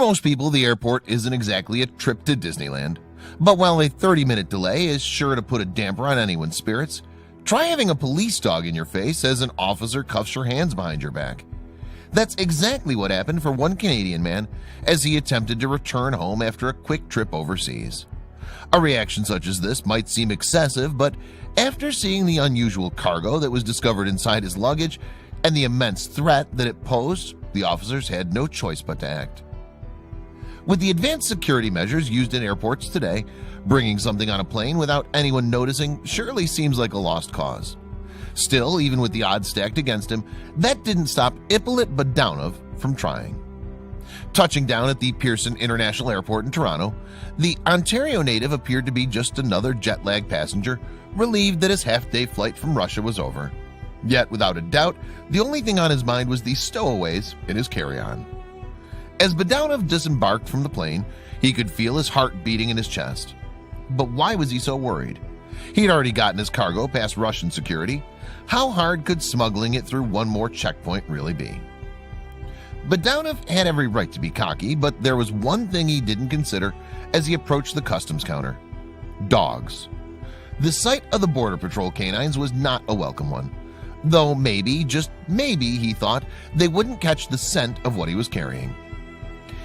most people, the airport isn't exactly a trip to Disneyland, but while a 30-minute delay is sure to put a damper on anyone's spirits, try having a police dog in your face as an officer cuffs your hands behind your back. That's exactly what happened for one Canadian man as he attempted to return home after a quick trip overseas. A reaction such as this might seem excessive, but after seeing the unusual cargo that was discovered inside his luggage and the immense threat that it posed, the officers had no choice but to act. With the advanced security measures used in airports today, bringing something on a plane without anyone noticing surely seems like a lost cause. Still, even with the odds stacked against him, that didn't stop Ippolit Budanov from trying. Touching down at the Pearson International Airport in Toronto, the Ontario native appeared to be just another jet-lagged passenger, relieved that his half-day flight from Russia was over. Yet, without a doubt, the only thing on his mind was the stowaways in his carry-on. As Budanov disembarked from the plane, he could feel his heart beating in his chest. But why was he so worried? He'd already gotten his cargo past Russian security. How hard could smuggling it through one more checkpoint really be? Budanov had every right to be cocky, but there was one thing he didn't consider as he approached the customs counter: dogs. The sight of the Border Patrol canines was not a welcome one, though maybe, just maybe, he thought they wouldn't catch the scent of what he was carrying.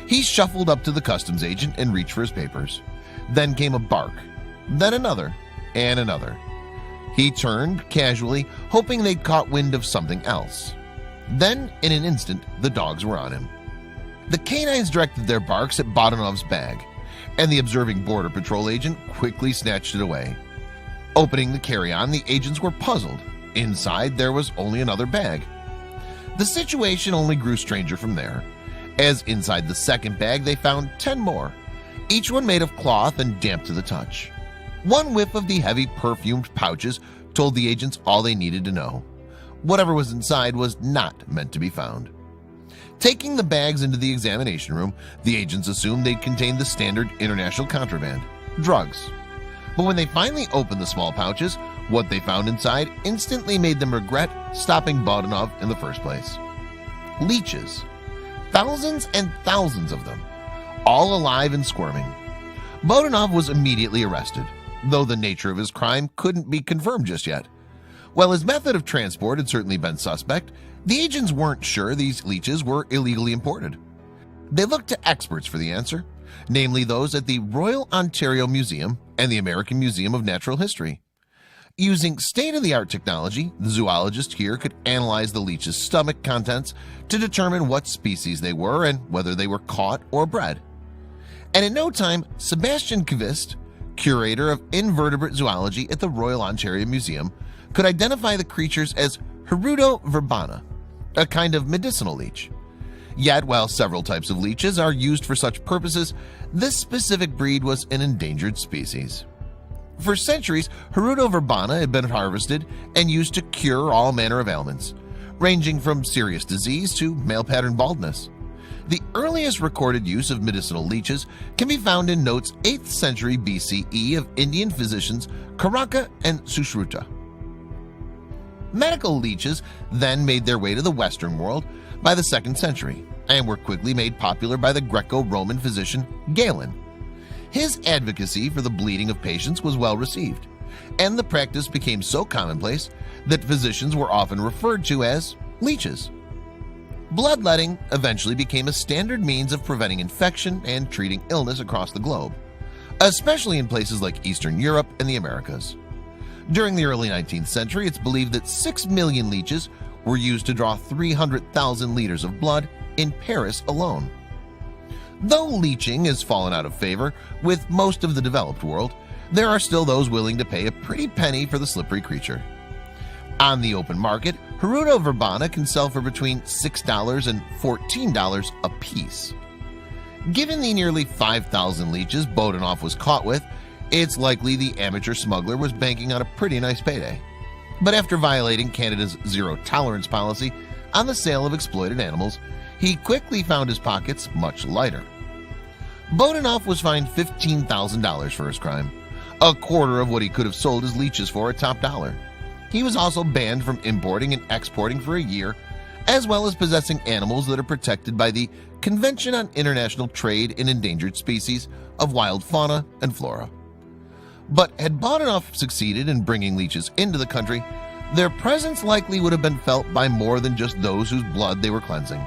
He shuffled up to the customs agent and reached for his papers. Then came a bark, then another, and another. He turned casually, hoping they'd caught wind of something else. Then, in an instant, the dogs were on him. The canines directed their barks at Budanov's bag, and the observing Border Patrol agent quickly snatched it away. Opening the carry-on, the agents were puzzled. Inside, there was only another bag. The situation only grew stranger from there, as inside the second bag they found 10 more, each one made of cloth and damp to the touch. One whiff of the heavy perfumed pouches told the agents all they needed to know. Whatever was inside was not meant to be found. Taking the bags into the examination room, the agents assumed they'd contain the standard international contraband, drugs. But when they finally opened the small pouches, what they found inside instantly made them regret stopping Budanov in the first place. Leeches. Thousands and thousands of them, all alive and squirming. Budanov was immediately arrested, though the nature of his crime couldn't be confirmed just yet. While his method of transport had certainly been suspect, the agents weren't sure these leeches were illegally imported. They looked to experts for the answer, namely those at the Royal Ontario Museum and the American Museum of Natural History. Using state-of-the-art technology, the zoologist here could analyze the leech's stomach contents to determine what species they were and whether they were caught or bred. And in no time, Sebastian Kvist, curator of invertebrate zoology at the Royal Ontario Museum, could identify the creatures as Hirudo verbana, a kind of medicinal leech. Yet, while several types of leeches are used for such purposes, this specific breed was an endangered species. For centuries, Hirudo verbana had been harvested and used to cure all manner of ailments, ranging from serious disease to male pattern baldness. The earliest recorded use of medicinal leeches can be found in notes 8th century BCE of Indian physicians Karaka and Sushruta. Medical leeches then made their way to the Western world by the 2nd century and were quickly made popular by the Greco-Roman physician Galen. His advocacy for the bleeding of patients was well received, and the practice became so commonplace that physicians were often referred to as leeches. Bloodletting eventually became a standard means of preventing infection and treating illness across the globe, especially in places like Eastern Europe and the Americas. During the early 19th century, it's believed that 6 million leeches were used to draw 300,000 liters of blood in Paris alone. Though leeching has fallen out of favor with most of the developed world, there are still those willing to pay a pretty penny for the slippery creature. On the open market, Hirudo verbana can sell for between $6 and $14 a piece. Given the nearly 5,000 leeches Budanov was caught with, it's likely the amateur smuggler was banking on a pretty nice payday. But after violating Canada's zero-tolerance policy on the sale of exploited animals, he quickly found his pockets much lighter. Budanov was fined $15,000 for his crime, a quarter of what he could have sold his leeches for at top dollar. He was also banned from importing and exporting for a year as well as possessing animals that are protected by the Convention on International Trade in Endangered Species of Wild Fauna and Flora. But had Boninoff succeeded in bringing leeches into the country, their presence likely would have been felt by more than just those whose blood they were cleansing.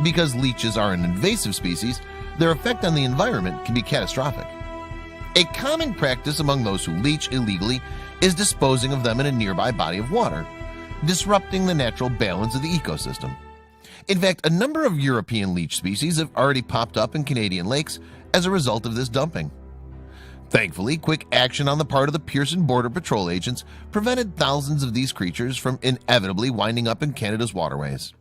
Because leeches are an invasive species, their effect on the environment can be catastrophic. A common practice among those who leech illegally is disposing of them in a nearby body of water, disrupting the natural balance of the ecosystem. In fact, a number of European leech species have already popped up in Canadian lakes as a result of this dumping. Thankfully, quick action on the part of the Pearson Border Patrol agents prevented thousands of these creatures from inevitably winding up in Canada's waterways.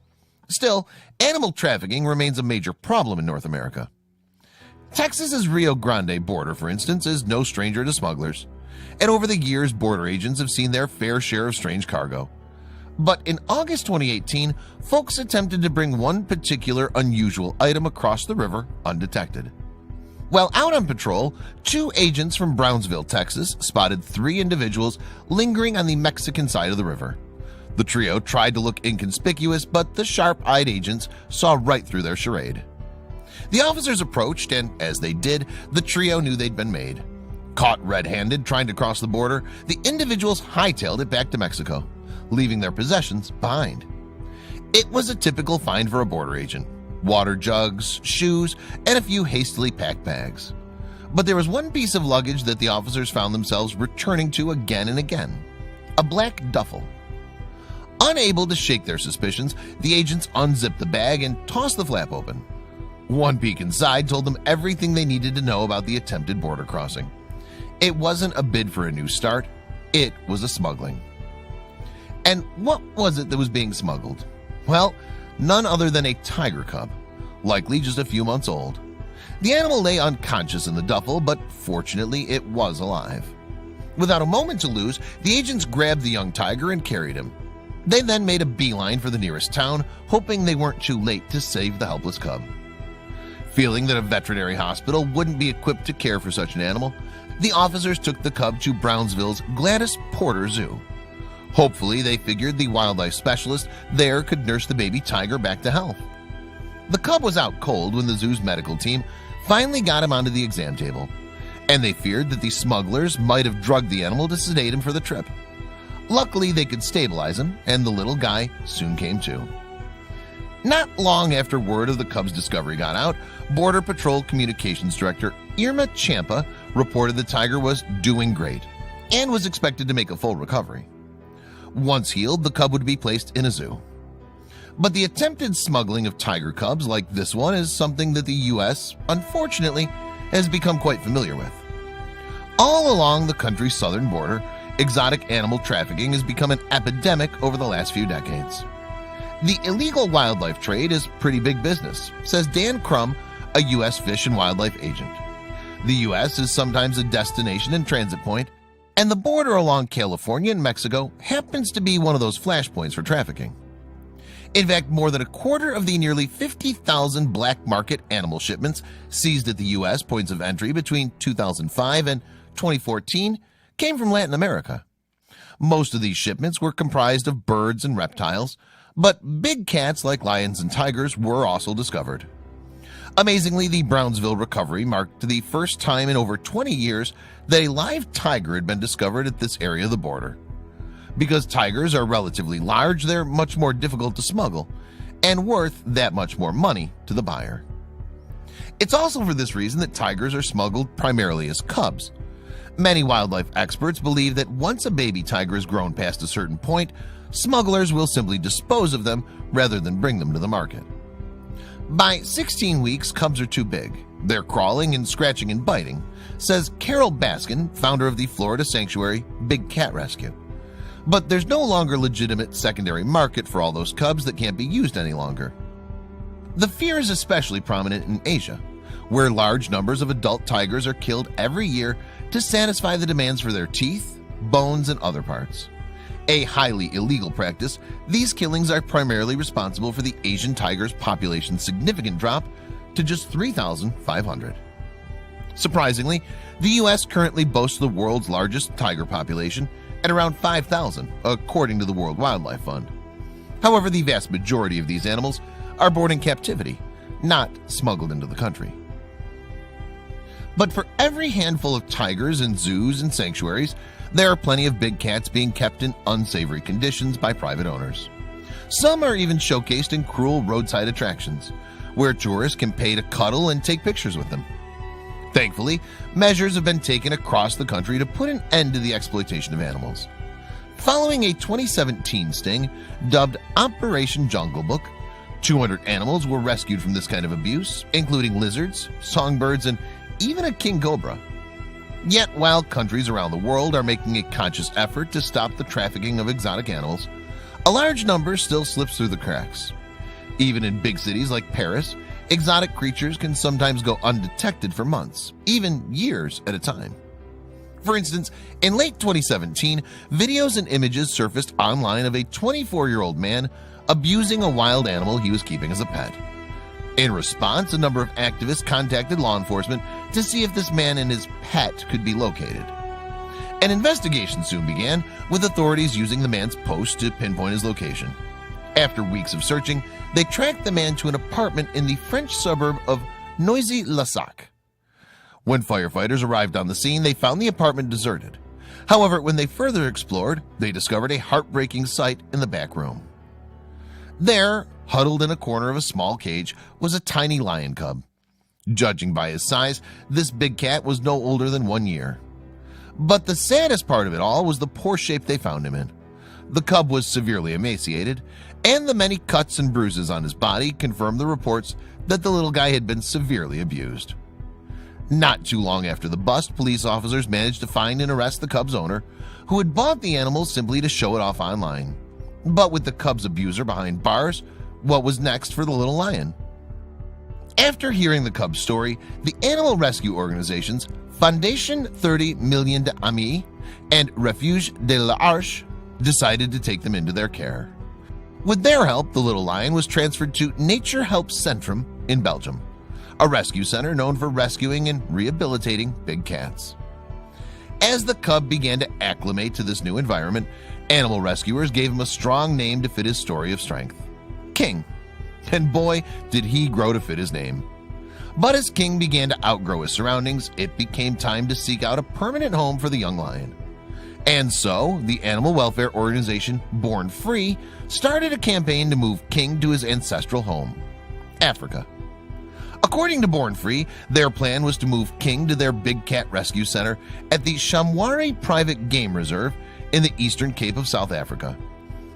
Still, animal trafficking remains a major problem in North America. Texas's Rio Grande border, for instance, is no stranger to smugglers, and over the years, border agents have seen their fair share of strange cargo. But in August 2018, folks attempted to bring one particular unusual item across the river undetected. While out on patrol, 2 agents from Brownsville, Texas, spotted 3 individuals lingering on the Mexican side of the river. The trio tried to look inconspicuous, but the sharp-eyed agents saw right through their charade. The officers approached, and as they did, the trio knew they'd been made. Caught red-handed trying to cross the border, the individuals hightailed it back to Mexico, leaving their possessions behind. It was a typical find for a border agent: water jugs, shoes, and a few hastily packed bags. But there was one piece of luggage that the officers found themselves returning to again and again: a black duffel. Unable to shake their suspicions, the agents unzipped the bag and tossed the flap open. One peek inside told them everything they needed to know about the attempted border crossing. It wasn't a bid for a new start, it was a smuggling. And what was it that was being smuggled? Well, none other than a tiger cub, likely just a few months old. The animal lay unconscious in the duffel, but fortunately it was alive. Without a moment to lose, the agents grabbed the young tiger and carried him. They then made a beeline for the nearest town, hoping they weren't too late to save the helpless cub. Feeling that a veterinary hospital wouldn't be equipped to care for such an animal, the officers took the cub to Brownsville's Gladys Porter Zoo. Hopefully, they figured the wildlife specialist there could nurse the baby tiger back to health. The cub was out cold when the zoo's medical team finally got him onto the exam table, and they feared that the smugglers might have drugged the animal to sedate him for the trip. Luckily, they could stabilize him, and the little guy soon came to. Not long after word of the cub's discovery got out, Border Patrol Communications Director Irma Champa reported the tiger was doing great and was expected to make a full recovery. Once healed, the cub would be placed in a zoo. But the attempted smuggling of tiger cubs like this one is something that the U.S., unfortunately, has become quite familiar with. All along the country's southern border, exotic animal trafficking has become an epidemic over the last few decades. The illegal wildlife trade is pretty big business, says Dan Crum, a U.S. Fish and Wildlife agent. The U.S. is sometimes a destination and transit point, and the border along California and Mexico happens to be one of those flashpoints for trafficking. In fact, more than a quarter of the nearly 50,000 black market animal shipments seized at the U.S. points of entry between 2005 and 2014 came from Latin America. Most of these shipments were comprised of birds and reptiles, but big cats like lions and tigers were also discovered. Amazingly, the Brownsville recovery marked the first time in over 20 years that a live tiger had been discovered at this area of the border. Because tigers are relatively large, they're much more difficult to smuggle and worth that much more money to the buyer. It's also for this reason that tigers are smuggled primarily as cubs. Many wildlife experts believe that once a baby tiger has grown past a certain point, smugglers will simply dispose of them rather than bring them to the market. By 16 weeks, cubs are too big. They're crawling and scratching and biting, says Carol Baskin, founder of the Florida sanctuary Big Cat Rescue. But there's no longer legitimate secondary market for all those cubs that can't be used any longer. The fear is especially prominent in Asia, where large numbers of adult tigers are killed every year to satisfy the demands for their teeth, bones, and other parts. A highly illegal practice, these killings are primarily responsible for the Asian tiger's population's significant drop to just 3,500. Surprisingly, the U.S. currently boasts the world's largest tiger population at around 5,000, according to the World Wildlife Fund. However, the vast majority of these animals are born in captivity, not smuggled into the country. But for every handful of tigers in zoos and sanctuaries, there are plenty of big cats being kept in unsavory conditions by private owners. Some are even showcased in cruel roadside attractions, where tourists can pay to cuddle and take pictures with them. Thankfully, measures have been taken across the country to put an end to the exploitation of animals. Following a 2017 sting dubbed Operation Jungle Book, 200 animals were rescued from this kind of abuse, including lizards, songbirds, and even a king cobra. Yet, while countries around the world are making a conscious effort to stop the trafficking of exotic animals, a large number still slips through the cracks. Even in big cities like Paris, exotic creatures can sometimes go undetected for months, even years at a time. For instance, in late 2017, videos and images surfaced online of a 24-year-old man abusing a wild animal he was keeping as a pet. In response, a number of activists contacted law enforcement to see if this man and his pet could be located. An investigation soon began, with authorities using the man's post to pinpoint his location. After weeks of searching, they tracked the man to an apartment in the French suburb of Noisy-le-Sec. When firefighters arrived on the scene, they found the apartment deserted. However, when they further explored, they discovered a heartbreaking sight in the back room. There, huddled in a corner of a small cage, was a tiny lion cub. Judging by his size, this big cat was no older than 1 year. But the saddest part of it all was the poor shape they found him in. The cub was severely emaciated, and the many cuts and bruises on his body confirmed the reports that the little guy had been severely abused. Not too long after the bust, police officers managed to find and arrest the cub's owner, who had bought the animal simply to show it off online. But with the cub's abuser behind bars, what was next for the little lion? After hearing the cub's story, the animal rescue organizations Fondation 30 Millions d'Amis and Refuge de l'Arche decided to take them into their care. With their help, the little lion was transferred to Nature Help Centrum in Belgium, a rescue center known for rescuing and rehabilitating big cats. As the cub began to acclimate to this new environment, animal rescuers gave him a strong name to fit his story of strength: King. And boy, did he grow to fit his name. But as King began to outgrow his surroundings, it became time to seek out a permanent home for the young lion. And so, the animal welfare organization Born Free started a campaign to move King to his ancestral home, Africa. According to Born Free, their plan was to move King to their big cat rescue center at the Shamwari Private Game Reserve in the Eastern Cape of South Africa.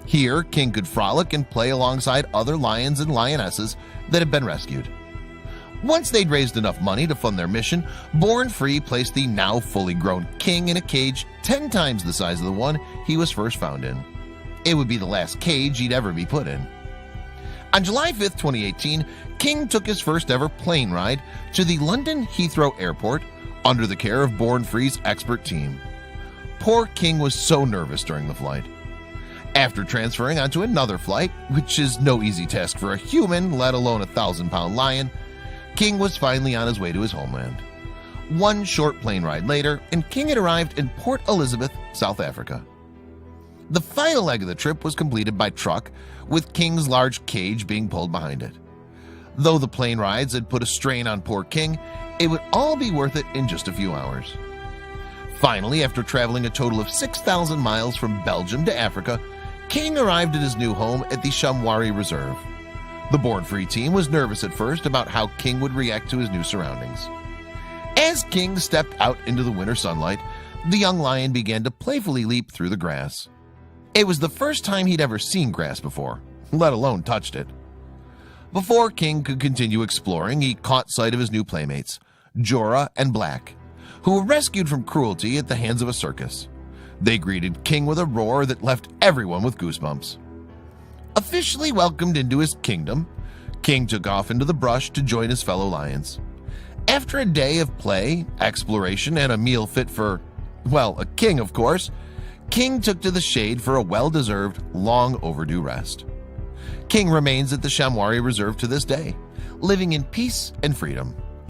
Here, King could frolic and play alongside other lions and lionesses that had been rescued. Once they'd raised enough money to fund their mission, Born Free placed the now fully grown King in a cage 10 times the size of the one he was first found in. It would be the last cage he'd ever be put in. On July 5, 2018, King took his first ever plane ride to the London Heathrow Airport under the care of Born Free's expert team. Poor King was so nervous during the flight. After transferring onto another flight, which is no easy task for a human, let alone a 1,000-pound lion, King was finally on his way to his homeland. One short plane ride later, and King had arrived in Port Elizabeth, South Africa. The final leg of the trip was completed by truck, with King's large cage being pulled behind it. Though the plane rides had put a strain on poor King, it would all be worth it in just a few hours. Finally, after traveling a total of 6,000 miles from Belgium to Africa, King arrived at his new home at the Shamwari Reserve. The Born Free team was nervous at first about how King would react to his new surroundings. As King stepped out into the winter sunlight, the young lion began to playfully leap through the grass. It was the first time he'd ever seen grass before, let alone touched it. Before King could continue exploring, he caught sight of his new playmates, Jorah and Black, who were rescued from cruelty at the hands of a circus. They greeted King with a roar that left everyone with goosebumps. Officially welcomed into his kingdom, King took off into the brush to join his fellow lions. After a day of play, exploration, and a meal fit for, well, a king, of course, King took to the shade for a well-deserved, long overdue rest. King remains at the Shamwari Reserve to this day, living in peace and freedom.